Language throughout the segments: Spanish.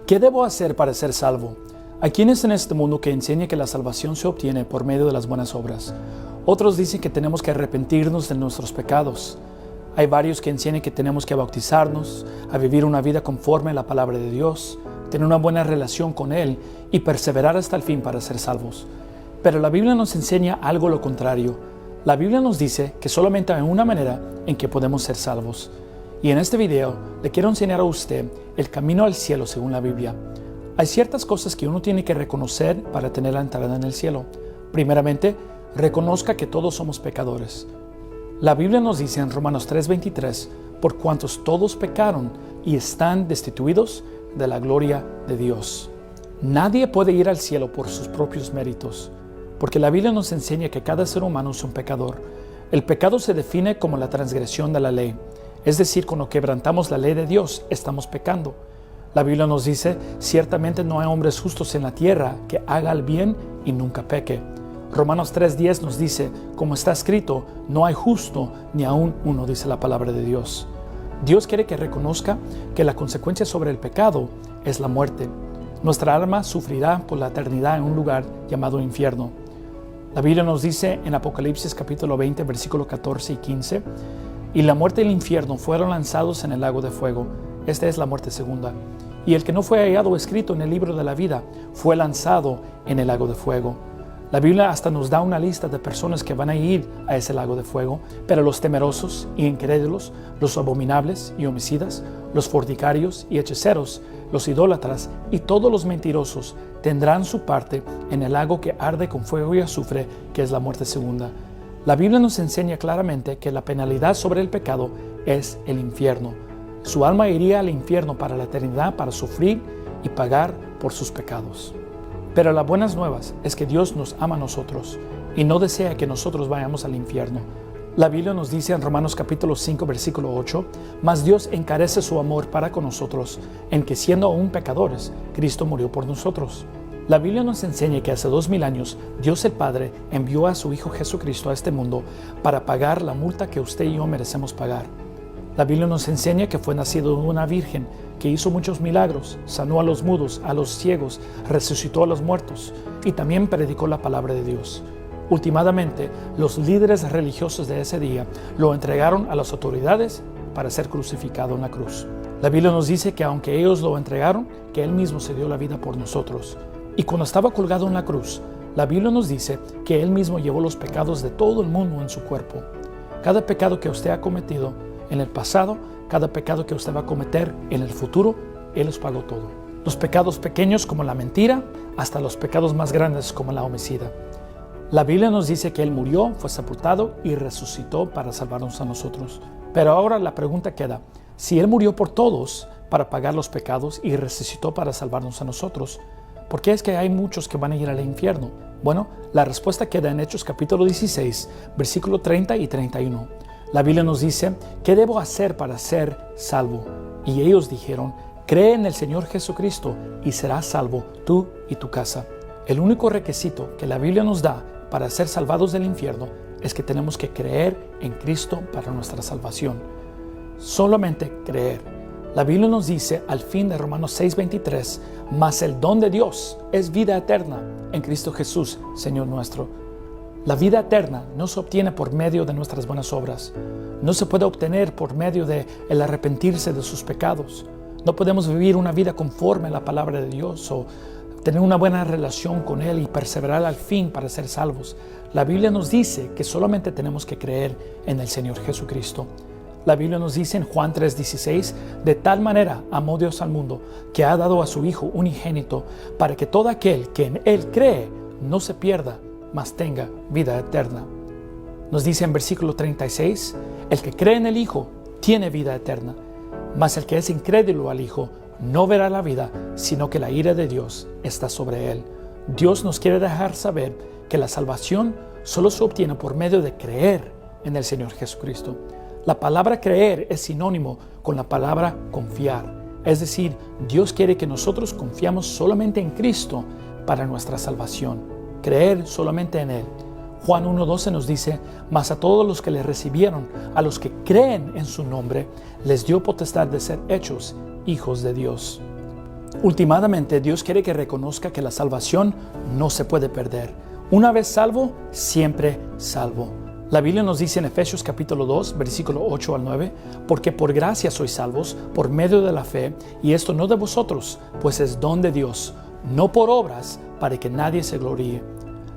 ¿Qué debo hacer para ser salvo? Hay quienes en este mundo que enseñan que la salvación se obtiene por medio de las buenas obras. Otros dicen que tenemos que arrepentirnos de nuestros pecados. Hay varios que enseñan que tenemos que bautizarnos, a vivir una vida conforme a la palabra de Dios, tener una buena relación con Él y perseverar hasta el fin para ser salvos. Pero la Biblia nos enseña algo lo contrario. La Biblia nos dice que solamente hay una manera en que podemos ser salvos. Y en este video le quiero enseñar a usted el camino al cielo según la Biblia. Hay ciertas cosas que uno tiene que reconocer para tener la entrada en el cielo. Primeramente, reconozca que todos somos pecadores. La Biblia nos dice en Romanos 3:23, por cuantos todos pecaron y están destituidos de la gloria de Dios. Nadie puede ir al cielo por sus propios méritos, porque la Biblia nos enseña que cada ser humano es un pecador. El pecado se define como la transgresión de la ley, es decir, cuando quebrantamos la ley de Dios, estamos pecando. La Biblia nos dice, ciertamente no hay hombres justos en la tierra que haga el bien y nunca peque. Romanos 3:10 nos dice, como está escrito, no hay justo ni aún uno, dice la palabra de Dios. Dios quiere que reconozca que la consecuencia sobre el pecado es la muerte. Nuestra alma sufrirá por la eternidad en un lugar llamado infierno. La Biblia nos dice en Apocalipsis capítulo 20, versículos 14 y 15, y la muerte y el infierno fueron lanzados en el lago de fuego. Esta es la muerte segunda. Y el que no fue hallado escrito en el libro de la vida fue lanzado en el lago de fuego. La Biblia hasta nos da una lista de personas que van a ir a ese lago de fuego, pero los temerosos y incrédulos, los abominables y homicidas, los fornicarios y hechiceros, los idólatras y todos los mentirosos tendrán su parte en el lago que arde con fuego y azufre, que es la muerte segunda. La Biblia nos enseña claramente que la penalidad sobre el pecado es el infierno. Su alma iría al infierno para la eternidad para sufrir y pagar por sus pecados. Pero las buenas nuevas es que Dios nos ama a nosotros y no desea que nosotros vayamos al infierno. La Biblia nos dice en Romanos capítulo 5, versículo 8, mas Dios encarece su amor para con nosotros, en que siendo aún pecadores, Cristo murió por nosotros. La Biblia nos enseña que hace 2000 años Dios el Padre envió a su Hijo Jesucristo a este mundo para pagar la multa que usted y yo merecemos pagar. La Biblia nos enseña que fue nacido de una virgen que hizo muchos milagros, sanó a los mudos, a los ciegos, resucitó a los muertos y también predicó la palabra de Dios. Últimamente, los líderes religiosos de ese día lo entregaron a las autoridades para ser crucificado en la cruz. La Biblia nos dice que aunque ellos lo entregaron, que Él mismo se dio la vida por nosotros. Y cuando estaba colgado en la cruz, la Biblia nos dice que Él mismo llevó los pecados de todo el mundo en su cuerpo. Cada pecado que usted ha cometido en el pasado, cada pecado que usted va a cometer en el futuro, Él los pagó todo. Los pecados pequeños como la mentira, hasta los pecados más grandes como la homicida. La Biblia nos dice que Él murió, fue sepultado y resucitó para salvarnos a nosotros. Pero ahora la pregunta queda, si Él murió por todos para pagar los pecados y resucitó para salvarnos a nosotros, ¿por qué es que hay muchos que van a ir al infierno? Bueno, la respuesta queda en Hechos capítulo 16, versículo 30 y 31. La Biblia nos dice, ¿qué debo hacer para ser salvo? Y ellos dijeron, cree en el Señor Jesucristo y serás salvo tú y tu casa. El único requisito que la Biblia nos da para ser salvados del infierno es que tenemos que creer en Cristo para nuestra salvación. Solamente creer. La Biblia nos dice al fin de Romanos 6:23, mas el don de Dios es vida eterna en Cristo Jesús, Señor nuestro. La vida eterna no se obtiene por medio de nuestras buenas obras. No se puede obtener por medio de el arrepentirse de sus pecados. No podemos vivir una vida conforme a la palabra de Dios o tener una buena relación con Él y perseverar al fin para ser salvos. La Biblia nos dice que solamente tenemos que creer en el Señor Jesucristo. La Biblia nos dice en Juan 3:16, de tal manera amó Dios al mundo que ha dado a su Hijo unigénito para que todo aquel que en Él cree no se pierda, mas tenga vida eterna. Nos dice en versículo 36, el que cree en el Hijo tiene vida eterna, mas el que es incrédulo al Hijo no verá la vida, sino que la ira de Dios está sobre él. Dios nos quiere dejar saber que la salvación solo se obtiene por medio de creer en el Señor Jesucristo. La palabra creer es sinónimo con la palabra confiar. Es decir, Dios quiere que nosotros confiamos solamente en Cristo para nuestra salvación. Creer solamente en Él. Juan 1:12 nos dice, mas a todos los que le recibieron, a los que creen en su nombre, les dio potestad de ser hechos hijos de Dios. Últimamente, Dios quiere que reconozca que la salvación no se puede perder. Una vez salvo, siempre salvo. La Biblia nos dice en Efesios capítulo 2, versículo 8 al 9, porque por gracia sois salvos, por medio de la fe, y esto no de vosotros, pues es don de Dios, no por obras, para que nadie se gloríe.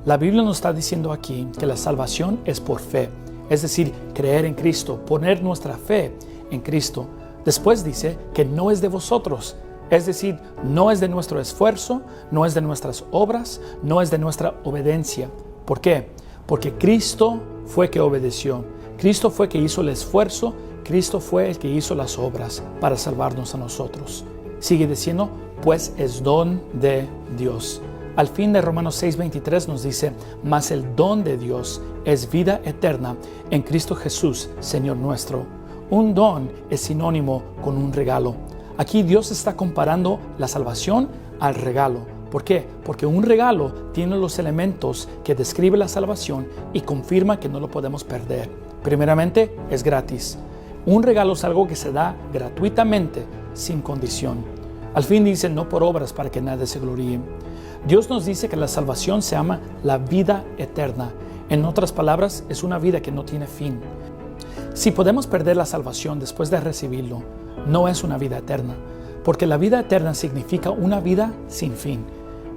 La Biblia nos está diciendo aquí que la salvación es por fe, es decir, creer en Cristo, poner nuestra fe en Cristo. Después dice que no es de vosotros, es decir, no es de nuestro esfuerzo, no es de nuestras obras, no es de nuestra obediencia. ¿Por qué? Porque Cristo fue que obedeció, Cristo fue que hizo el esfuerzo, Cristo fue el que hizo las obras para salvarnos a nosotros. Sigue diciendo, pues es don de Dios. Al fin de Romanos 6:23 nos dice, mas el don de Dios es vida eterna en Cristo Jesús, Señor nuestro. Un don es sinónimo con un regalo. Aquí Dios está comparando la salvación al regalo. ¿Por qué? Porque un regalo tiene los elementos que describe la salvación y confirma que no lo podemos perder. Primeramente, es gratis. Un regalo es algo que se da gratuitamente, sin condición. Al fin dice, no por obras para que nadie se gloríe. Dios nos dice que la salvación se llama la vida eterna. En otras palabras, es una vida que no tiene fin. Si podemos perder la salvación después de recibirlo, no es una vida eterna, porque la vida eterna significa una vida sin fin.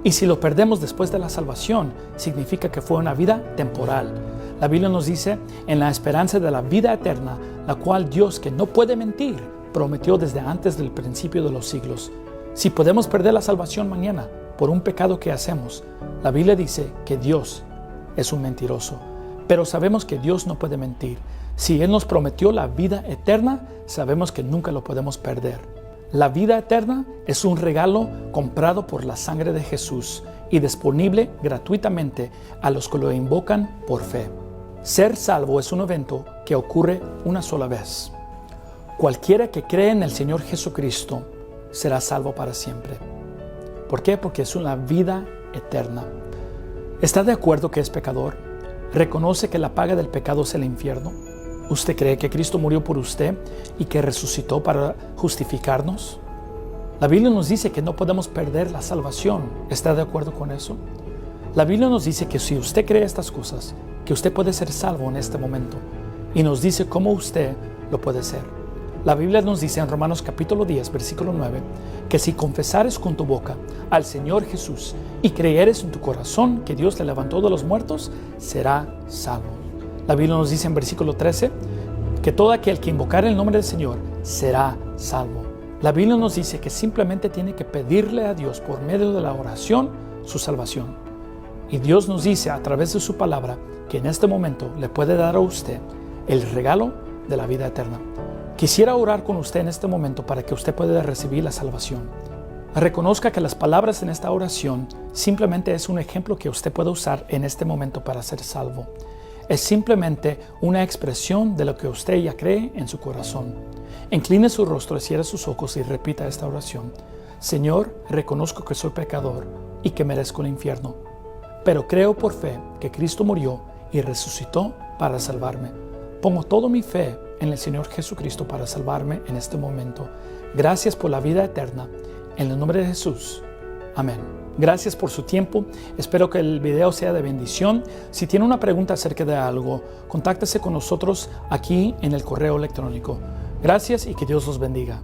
Y si lo perdemos después de la salvación, significa que fue una vida temporal. La Biblia nos dice, en la esperanza de la vida eterna, la cual Dios, que no puede mentir, prometió desde antes del principio de los siglos. Si podemos perder la salvación mañana por un pecado que hacemos, la Biblia dice que Dios es un mentiroso. Pero sabemos que Dios no puede mentir. Si Él nos prometió la vida eterna, sabemos que nunca lo podemos perder. La vida eterna es un regalo comprado por la sangre de Jesús y disponible gratuitamente a los que lo invocan por fe. Ser salvo es un evento que ocurre una sola vez. Cualquiera que cree en el Señor Jesucristo será salvo para siempre. ¿Por qué? Porque es una vida eterna. ¿Está de acuerdo que es pecador? ¿Reconoce que la paga del pecado es el infierno? ¿Usted cree que Cristo murió por usted y que resucitó para justificarnos? La Biblia nos dice que no podemos perder la salvación. ¿Está de acuerdo con eso? La Biblia nos dice que si usted cree estas cosas, que usted puede ser salvo en este momento. Y nos dice cómo usted lo puede ser. La Biblia nos dice en Romanos capítulo 10, versículo 9, que si confesares con tu boca al Señor Jesús y creyeres en tu corazón que Dios le levantó de los muertos, será salvo. La Biblia nos dice en versículo 13 que todo aquel que invocar el nombre del Señor será salvo. La Biblia nos dice que simplemente tiene que pedirle a Dios por medio de la oración su salvación. Y Dios nos dice a través de su palabra que en este momento le puede dar a usted el regalo de la vida eterna. Quisiera orar con usted en este momento para que usted pueda recibir la salvación. Reconozca que las palabras en esta oración simplemente es un ejemplo que usted puede usar en este momento para ser salvo. Es simplemente una expresión de lo que usted ya cree en su corazón. Incline su rostro, cierre sus ojos y repita esta oración. Señor, reconozco que soy pecador y que merezco el infierno, pero creo por fe que Cristo murió y resucitó para salvarme. Pongo toda mi fe en el Señor Jesucristo para salvarme en este momento. Gracias por la vida eterna. En el nombre de Jesús. Amén. Gracias por su tiempo. Espero que el video sea de bendición. Si tiene una pregunta acerca de algo, contáctese con nosotros aquí en el correo electrónico. Gracias y que Dios los bendiga.